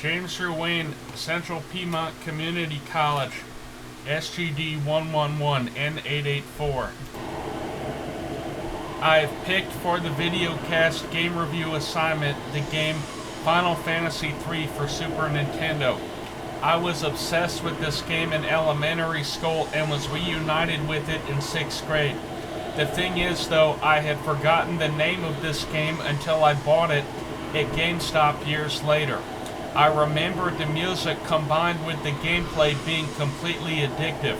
James Ruane, Central Piedmont Community College, SGD 111 N884. I have picked for the Videocast game review assignment the game Final Fantasy III for Super Nintendo. I was obsessed with this game in elementary school and was reunited with it in 6th grade. The thing is, though, I had forgotten the name of this game until I bought it at GameStop years later. I remembered the music combined with the gameplay being completely addictive.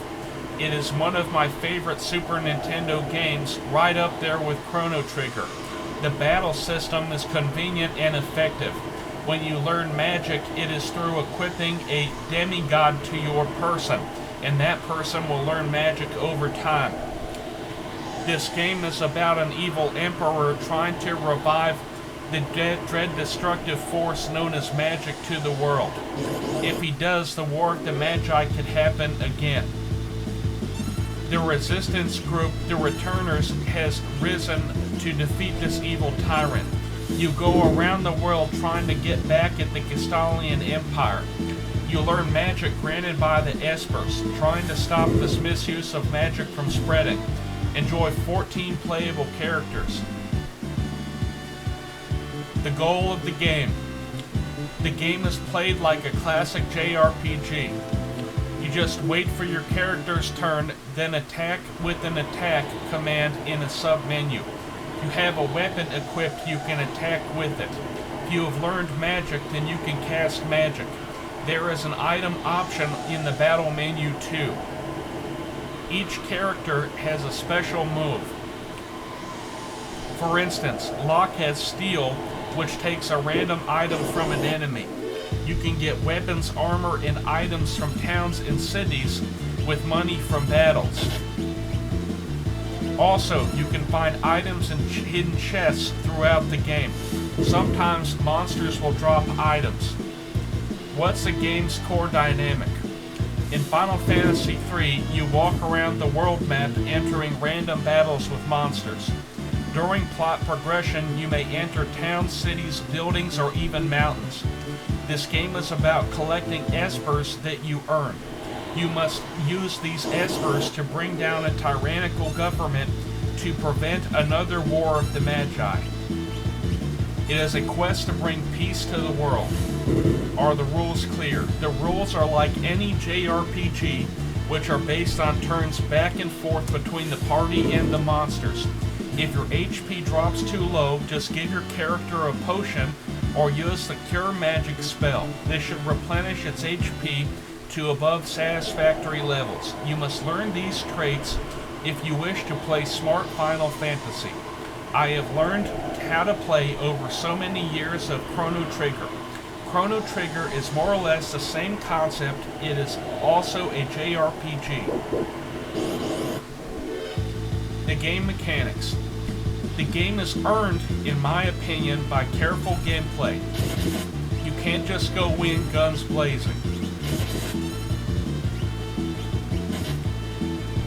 It is one of my favorite Super Nintendo games, right up there with Chrono Trigger. The battle system is convenient and effective. When you learn magic, it is through equipping a demigod to your person, and that person will learn magic over time. This game is about an evil emperor trying to revive the dread destructive force known as magic to the world. If he does, the War of the Magi could happen again. The resistance group, the Returners, has risen to defeat this evil tyrant. You go around the world trying to get back at the Castalian Empire. You learn magic granted by the Espers, trying to stop this misuse of magic from spreading. Enjoy 14 playable characters. The goal of the game. The game is played like a classic JRPG. You just wait for your character's turn, then attack with an attack command in a sub-menu. If you have a weapon equipped, you can attack with it. If you have learned magic, then you can cast magic. There is an item option in the battle menu too. Each character has a special move. For instance, Locke has Steel, which takes a random item from an enemy. You can get weapons, armor, and items from towns and cities with money from battles. Also, you can find items in hidden chests throughout the game. Sometimes monsters will drop items. What's the game's core dynamic? In Final Fantasy III, you walk around the world map entering random battles with monsters. During plot progression, you may enter towns, cities, buildings, or even mountains. This game is about collecting espers that you earn. You must use these espers to bring down a tyrannical government to prevent another War of the Magi. It is a quest to bring peace to the world. Are the rules clear? The rules are like any JRPG, which are based on turns back and forth between the party and the monsters. If your HP drops too low, just give your character a potion or use the Cure Magic spell. This should replenish its HP to above satisfactory levels. You must learn these traits if you wish to play smart Final Fantasy. I have learned how to play over so many years of Chrono Trigger. Chrono Trigger is more or less the same concept. It is also a JRPG. The game mechanics. The game is earned, in my opinion, by careful gameplay. You can't just go in guns blazing.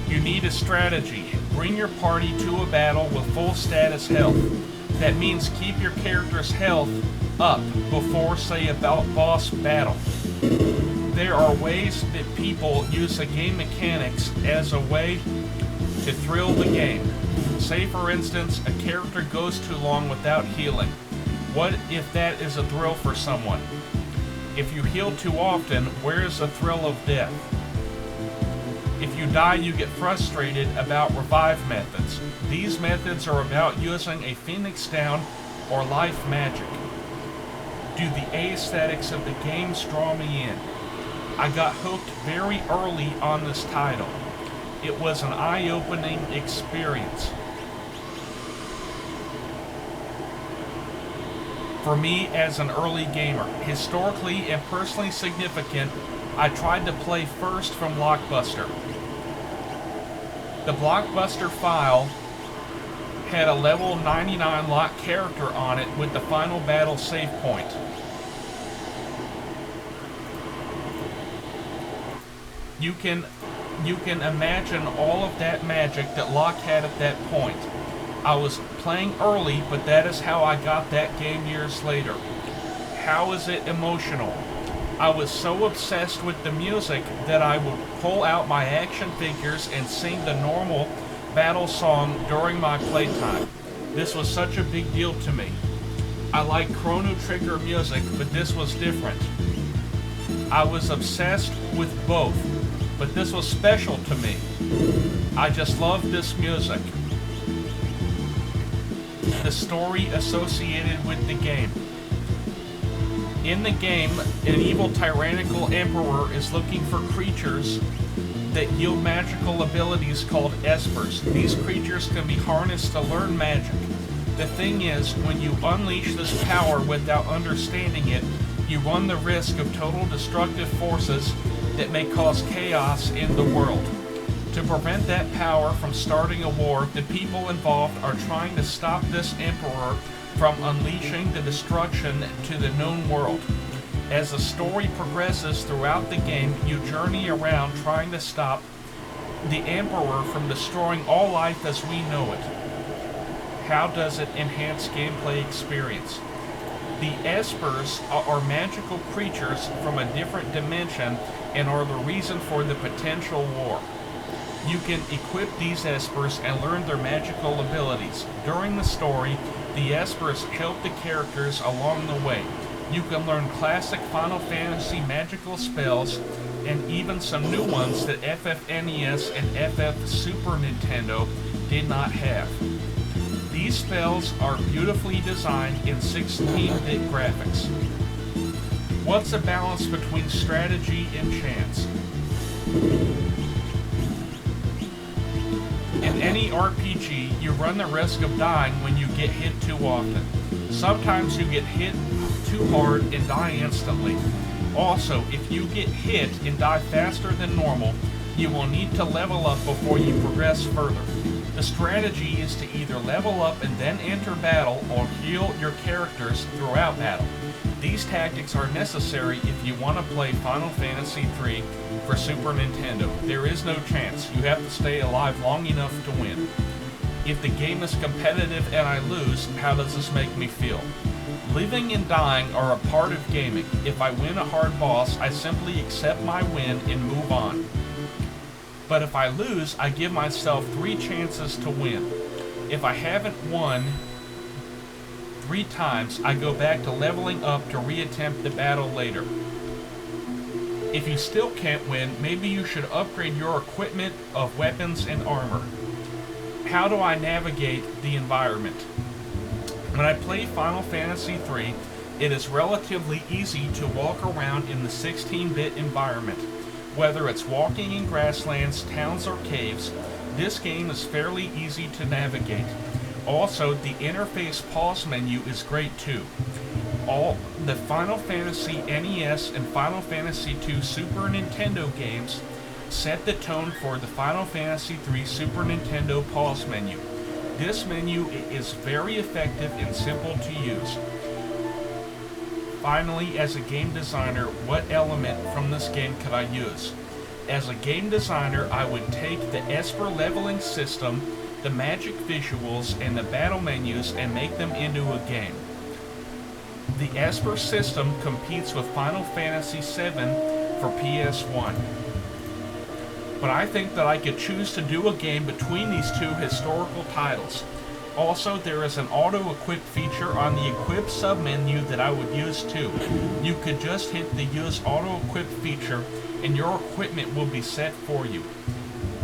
You need a strategy. Bring your party to a battle with full status health. That means keep your character's health up before, say, a boss battle. There are ways that people use the game mechanics as a way to thrill the game. Say, for instance, a character goes too long without healing. What if that is a thrill for someone? If you heal too often, where is the thrill of death? If you die, you get frustrated about revive methods. These methods are about using a Phoenix Down or life magic. Do the aesthetics of the games draw me in? I got hooked very early on this title. It was an eye-opening experience. For me, as an early gamer, historically and personally significant, I tried to play first from Blockbuster. The Blockbuster file had a level 99 locked character on it with the final battle save point. You can imagine all of that magic that Locke had at that point. I was playing early, but that is how I got that game years later. How is it emotional? I was so obsessed with the music that I would pull out my action figures and sing the normal battle song during my playtime. This was such a big deal to me. I like Chrono Trigger music, but this was different. I was obsessed with both, but this was special to me. I just loved this music. The story associated with the game. In the game, an evil tyrannical emperor is looking for creatures that yield magical abilities called espers. These creatures can be harnessed to learn magic. The thing is, when you unleash this power without understanding it, you run the risk of total destructive forces that may cause chaos in the world. To prevent that power from starting a war, the people involved are trying to stop this emperor from unleashing the destruction to the known world. As the story progresses throughout the game, you journey around trying to stop the emperor from destroying all life as we know it. How does it enhance gameplay experience? The espers are magical creatures from a different dimension and are the reason for the potential war. You can equip these espers and learn their magical abilities. During the story, the espers help the characters along the way. You can learn classic Final Fantasy magical spells and even some new ones that FF-NES and FF Super Nintendo did not have. These spells are beautifully designed in 16-bit graphics. What's the balance between strategy and chance? In any RPG, you run the risk of dying when you get hit too often. Sometimes you get hit too hard and die instantly. Also, if you get hit and die faster than normal, you will need to level up before you progress further. The strategy is to either level up and then enter battle or heal your characters throughout battle. These tactics are necessary if you want to play Final Fantasy III for Super Nintendo. There is no chance. You have to stay alive long enough to win. If the game is competitive and I lose, how does this make me feel? Living and dying are a part of gaming. If I win a hard boss, I simply accept my win and move on. But if I lose, I give myself 3 chances to win. If I haven't won 3 times, I go back to leveling up to reattempt the battle later. If you still can't win, maybe you should upgrade your equipment of weapons and armor. How do I navigate the environment? When I play Final Fantasy III, it is relatively easy to walk around in the 16-bit environment. Whether it's walking in grasslands, towns, or caves, this game is fairly easy to navigate. Also, the interface pause menu is great too. All the Final Fantasy NES and Final Fantasy II Super Nintendo games set the tone for the Final Fantasy III Super Nintendo pause menu. This menu is very effective and simple to use. Finally, as a game designer, what element from this game could I use? As a game designer, I would take the Esper leveling system, the magic visuals, and the battle menus and make them into a game. The Esper system competes with Final Fantasy VII for PS1. But I think that I could choose to do a game between these 2 historical titles. Also, there is an auto-equip feature on the equip submenu that I would use too. You could just hit the use auto-equip feature and your equipment will be set for you.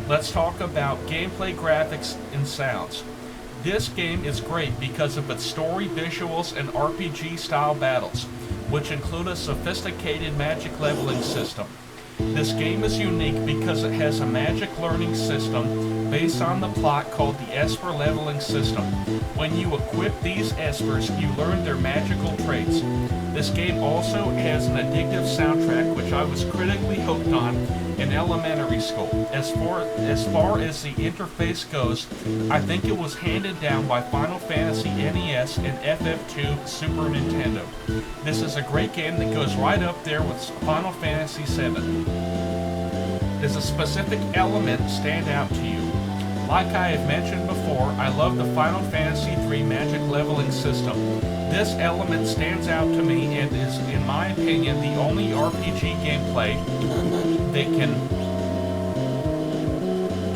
Let's talk about gameplay, graphics, and sounds. This game is great because of its story, visuals, and RPG-style battles, which include a sophisticated magic leveling system. This game is unique because it has a magic learning system based on the plot called the Esper leveling system. When you equip these Espers, you learn their magical traits. This game also has an addictive soundtrack, which I was critically hooked on in elementary school. As far as the interface goes, I think it was handed down by Final Fantasy NES and FF2 Super Nintendo. This is a great game that goes right up there with Final Fantasy VII. Does a specific element stand out to you? Like I have mentioned before, I love the Final Fantasy III magic leveling system. This element stands out to me and is, in my opinion, the only RPG gameplay that can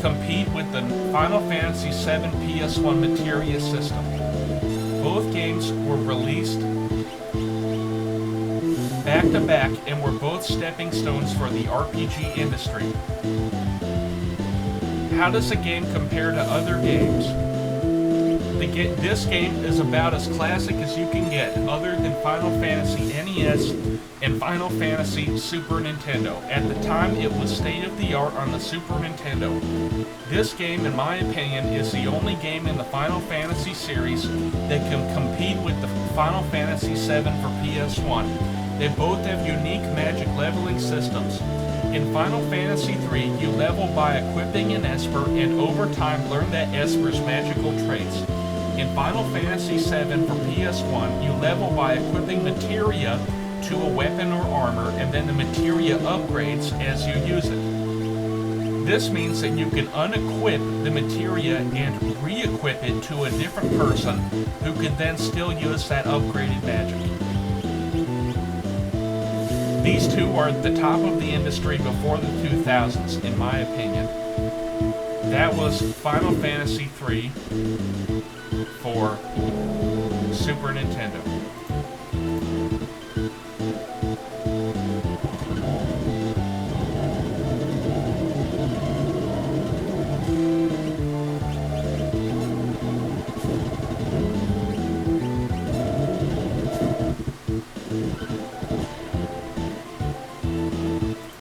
compete with the Final Fantasy VII PS1 materia system. Both games were released back to back and were both stepping stones for the RPG industry. How does a game compare to other games? This game is about as classic as you can get, other than Final Fantasy NES and Final Fantasy Super Nintendo. At the time, it was state-of-the-art on the Super Nintendo. This game, in my opinion, is the only game in the Final Fantasy series that can compete with the Final Fantasy VII for PS1. They both have unique magic leveling systems. In Final Fantasy III, you level by equipping an Esper and over time learn that Esper's magical traits. In Final Fantasy VII for PS1, you level by equipping materia to a weapon or armor, and then the materia upgrades as you use it. This means that you can unequip the materia and re-equip it to a different person who can then still use that upgraded magic. These two are at the top of the industry before the 2000s, in my opinion. That was Final Fantasy III for Super Nintendo.